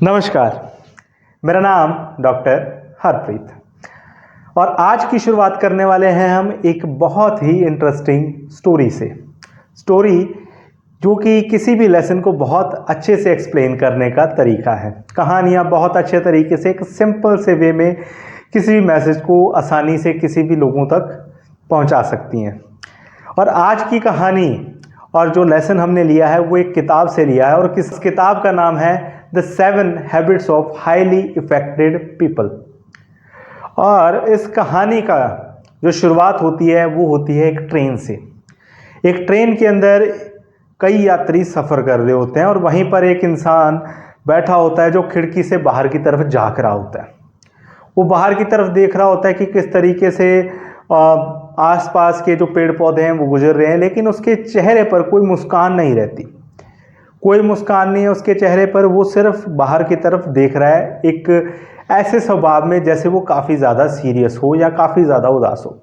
नमस्कार, मेरा नाम डॉक्टर हरप्रीत और आज की शुरुआत करने वाले हैं हम एक बहुत ही इंटरेस्टिंग स्टोरी से। स्टोरी जो कि किसी भी लेसन को बहुत अच्छे से एक्सप्लेन करने का तरीका है। कहानियाँ बहुत अच्छे तरीके से एक सिंपल से वे में किसी भी मैसेज को आसानी से किसी भी लोगों तक पहुंचा सकती हैं। और आज की कहानी और जो लेसन हमने लिया है वो एक किताब से लिया है और किस किताब का नाम है the 7 habits of highly affected people. और इस कहानी का जो शुरुआत होती है वो होती है एक ट्रेन से। एक ट्रेन के अंदर कई यात्री सफ़र कर रहे होते हैं और वहीं पर एक इंसान बैठा होता है जो खिड़की से बाहर की तरफ झांक रहा होता है। वो बाहर की तरफ देख रहा होता है कि किस तरीके से आसपास के जो पेड़ पौधे हैं वो गुजर रहे हैं, लेकिन उसके चेहरे पर कोई मुस्कान नहीं रहती। कोई मुस्कान नहीं है उसके चेहरे पर, वो सिर्फ बाहर की तरफ देख रहा है एक ऐसे स्वभाव में जैसे वो काफ़ी ज़्यादा सीरियस हो या काफ़ी ज़्यादा उदास हो।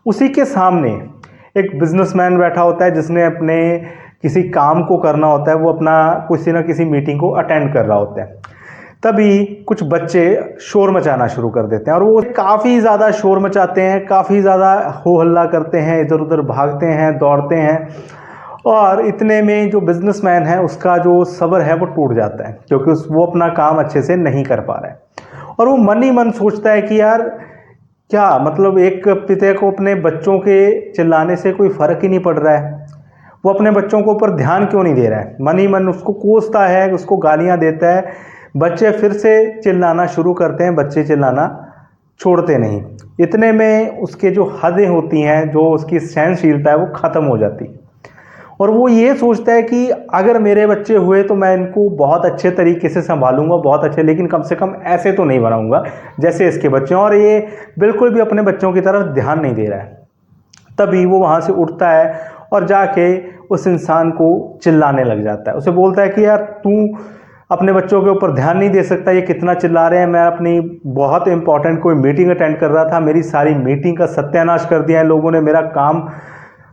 उसी के सामने एक बिजनेसमैन बैठा होता है जिसने अपने किसी काम को करना होता है, वो अपना किसी न किसी मीटिंग को अटेंड कर रहा होता है। तभी कुछ बच्चे शोर मचाना शुरू कर देते हैं और वो काफ़ी ज़्यादा शोर मचाते हैं, काफ़ी ज़्यादा हो हल्ला करते हैं, इधर उधर भागते हैं, दौड़ते हैं। और इतने में जो बिजनेसमैन है उसका जो सब्र है वो टूट जाता है, क्योंकि वो अपना काम अच्छे से नहीं कर पा रहा है। और वो मन ही मन सोचता है कि यार क्या मतलब, एक पिता को अपने बच्चों के चिल्लाने से कोई फ़र्क ही नहीं पड़ रहा है, वो अपने बच्चों के ऊपर ध्यान क्यों नहीं दे रहा है। मन ही मन उसको कोसता है, उसको गालियाँ देता है। बच्चे फिर से चिल्लाना शुरू करते हैं, बच्चे चिल्लाना छोड़ते नहीं। इतने में उसके जो हदें होती हैं, जो उसकी सहनशीलता है वो ख़त्म हो जाती और वो ये सोचता है कि अगर मेरे बच्चे हुए तो मैं इनको बहुत अच्छे तरीके से संभालूंगा, बहुत अच्छे, लेकिन कम से कम ऐसे तो नहीं बनाऊंगा जैसे इसके बच्चे। और ये बिल्कुल भी अपने बच्चों की तरफ ध्यान नहीं दे रहा है। तभी वो वहाँ से उठता है और जाके उस इंसान को चिल्लाने लग जाता है। उसे बोलता है कि यार तू अपने बच्चों के ऊपर ध्यान नहीं दे सकता, ये कितना चिल्ला रहे हैं। मैं अपनी बहुत इंपॉर्टेंट कोई मीटिंग अटेंड कर रहा था, मेरी सारी मीटिंग का सत्यानाश कर दिया है लोगों ने, मेरा काम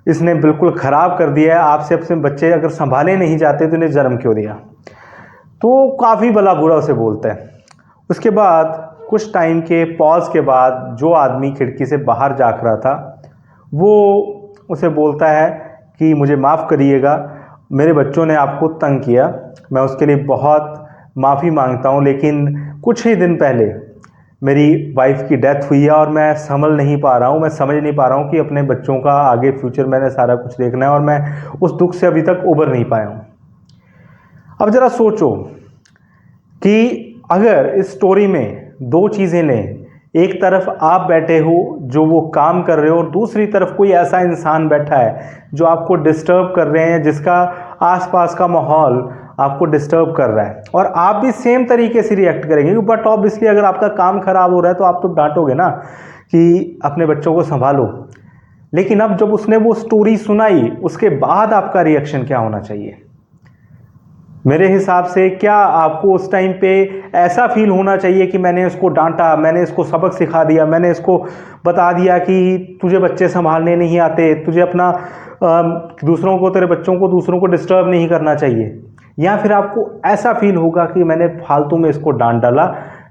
इसने बिल्कुल ख़राब कर दिया है। आपसे अपने बच्चे अगर संभाले नहीं जाते तो इन्हें जन्म क्यों दिया। तो काफ़ी भला बुरा उसे बोलता है। उसके बाद कुछ टाइम के पॉज के बाद जो आदमी खिड़की से बाहर झांक रहा था वो उसे बोलता है कि मुझे माफ़ करिएगा, मेरे बच्चों ने आपको तंग किया, मैं उसके लिए बहुत माफ़ी मांगता हूँ, लेकिन कुछ ही दिन पहले मेरी वाइफ की डेथ हुई है और मैं संभल नहीं पा रहा हूँ, मैं समझ नहीं पा रहा हूँ कि अपने बच्चों का आगे फ्यूचर मैंने सारा कुछ देखना है और मैं उस दुख से अभी तक उबर नहीं पाया हूँ। अब ज़रा सोचो कि अगर इस स्टोरी में दो चीज़ें लें, एक तरफ आप बैठे हो जो वो काम कर रहे हो और दूसरी तरफ कोई ऐसा इंसान बैठा है जो आपको डिस्टर्ब कर रहे हैं, जिसका आसपास का माहौल आपको डिस्टर्ब कर रहा है, और आप भी सेम तरीके से रिएक्ट करेंगे। बट ऑब्वियसली अगर आपका काम खराब हो रहा है तो आप तो डांटोगे ना कि अपने बच्चों को संभालो। लेकिन अब जब उसने वो स्टोरी सुनाई उसके बाद आपका रिएक्शन क्या होना चाहिए? मेरे हिसाब से क्या आपको उस टाइम पे ऐसा फील होना चाहिए कि मैंने इसको डांटा, मैंने इसको सबक सिखा दिया, मैंने इसको बता दिया कि तुझे बच्चे संभालने नहीं आते, तुझे अपना दूसरों को, तेरे बच्चों को, दूसरों को डिस्टर्ब नहीं करना चाहिए। या फिर आपको ऐसा फील होगा कि मैंने फालतू में इसको डांट डाला,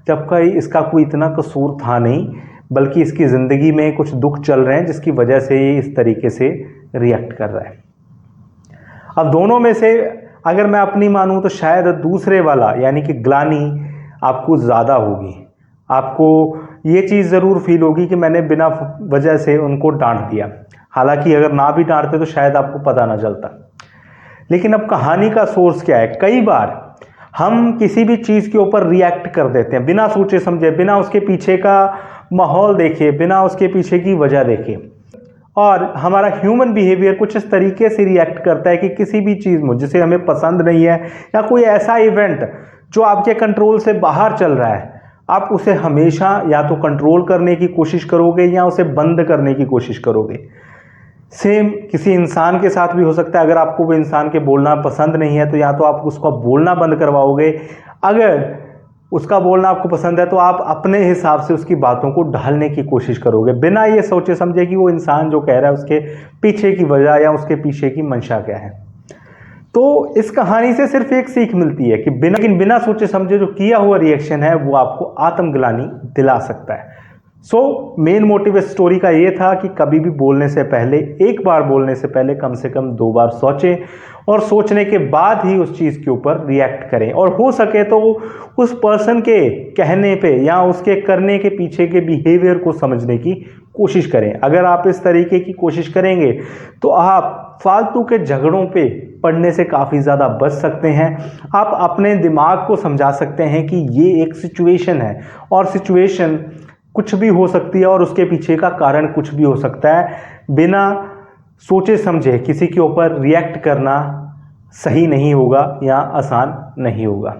जबकि इसका कोई इतना कसूर था नहीं, बल्कि इसकी ज़िंदगी में कुछ दुख चल रहे हैं जिसकी वजह से ये इस तरीके से रिएक्ट कर रहा है। अब दोनों में से अगर मैं अपनी मानूं तो शायद दूसरे वाला यानी कि ग्लानि आपको ज़्यादा होगी। आपको ये चीज़ ज़रूर फील होगी कि मैंने बिना वजह से उनको डांट दिया, हालांकि अगर ना भी डांटते तो शायद आपको पता ना चलता। लेकिन अब कहानी का सोर्स क्या है? कई बार हम किसी भी चीज़ के ऊपर रिएक्ट कर देते हैं बिना सोचे समझे, बिना उसके पीछे का माहौल देखे, बिना उसके पीछे की वजह देखे। और हमारा ह्यूमन बिहेवियर कुछ इस तरीके से रिएक्ट करता है कि किसी भी चीज़ में जिसे हमें पसंद नहीं है या कोई ऐसा इवेंट जो आपके कंट्रोल से बाहर चल रहा है, आप उसे हमेशा या तो कंट्रोल करने की कोशिश करोगे या उसे बंद करने की कोशिश करोगे। सेम किसी इंसान के साथ भी हो सकता है। अगर आपको वो इंसान के बोलना पसंद नहीं है तो या तो आप उसका बोलना बंद करवाओगे, अगर उसका बोलना आपको पसंद है तो आप अपने हिसाब से उसकी बातों को ढालने की कोशिश करोगे, बिना ये सोचे समझे कि वो इंसान जो कह रहा है उसके पीछे की वजह या उसके पीछे की मंशा क्या है। तो इस कहानी से सिर्फ एक सीख मिलती है कि बिना सोचे समझे जो किया हुआ रिएक्शन है वो आपको आत्मग्लानि दिला सकता है। मेन मोटिव इस स्टोरी का ये था कि कभी भी बोलने से पहले, एक बार बोलने से पहले कम से कम 2 बार सोचें और सोचने के बाद ही उस चीज़ के ऊपर रिएक्ट करें, और हो सके तो उस पर्सन के कहने पे या उसके करने के पीछे के बिहेवियर को समझने की कोशिश करें। अगर आप इस तरीके की कोशिश करेंगे तो आप फालतू के झगड़ों पे पड़ने से काफ़ी ज़्यादा बच सकते हैं। आप अपने दिमाग को समझा सकते हैं कि ये एक सिचुएशन है और सिचुएशन कुछ भी हो सकती है और उसके पीछे का कारण कुछ भी हो सकता है। बिना सोचे समझे किसी के ऊपर रिएक्ट करना सही नहीं होगा या आसान नहीं होगा।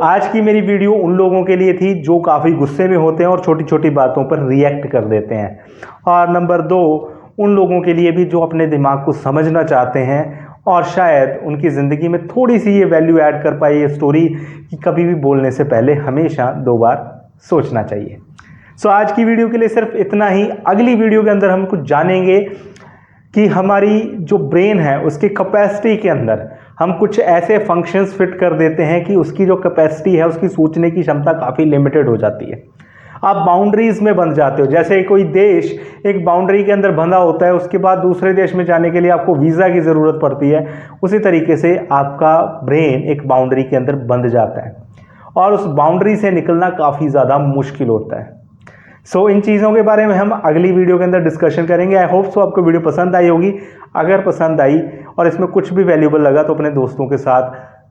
आज की मेरी वीडियो उन लोगों के लिए थी जो काफ़ी गुस्से में होते हैं और छोटी छोटी बातों पर रिएक्ट कर देते हैं, और नंबर 2 उन लोगों के लिए भी जो अपने दिमाग को समझना चाहते हैं और शायद उनकी ज़िंदगी में थोड़ी सी ये वैल्यू ऐड कर पाए ये स्टोरी कि कभी भी बोलने से पहले हमेशा 2 बार सोचना चाहिए। आज की वीडियो के लिए सिर्फ इतना ही। अगली वीडियो के अंदर हम कुछ जानेंगे कि हमारी जो ब्रेन है उसकी कैपेसिटी के अंदर हम कुछ ऐसे फंक्शंस फिट कर देते हैं कि उसकी जो कैपेसिटी है, उसकी सोचने की क्षमता काफ़ी लिमिटेड हो जाती है। आप बाउंड्रीज में बंध जाते हो। जैसे कोई देश एक बाउंड्री के अंदर बंधा होता है, उसके बाद दूसरे देश में जाने के लिए आपको वीज़ा की ज़रूरत पड़ती है, उसी तरीके से आपका ब्रेन एक बाउंड्री के अंदर बंध जाता है और उस बाउंड्री से निकलना काफ़ी ज़्यादा मुश्किल होता है। इन चीज़ों के बारे में हम अगली वीडियो के अंदर डिस्कशन करेंगे। आई होप आपको वीडियो पसंद आई होगी। अगर पसंद आई और इसमें कुछ भी वैल्यूबल लगा तो अपने दोस्तों के साथ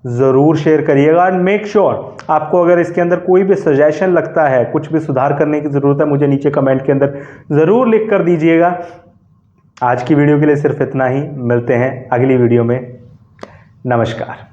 ज़रूर शेयर करिएगा। एंड मेक श्योर आपको अगर इसके अंदर कोई भी सजेशन लगता है, कुछ भी सुधार करने की ज़रूरत है, मुझे नीचे कमेंट के अंदर ज़रूर लिख कर दीजिएगा। आज की वीडियो के लिए सिर्फ इतना ही। मिलते हैं अगली वीडियो में। नमस्कार।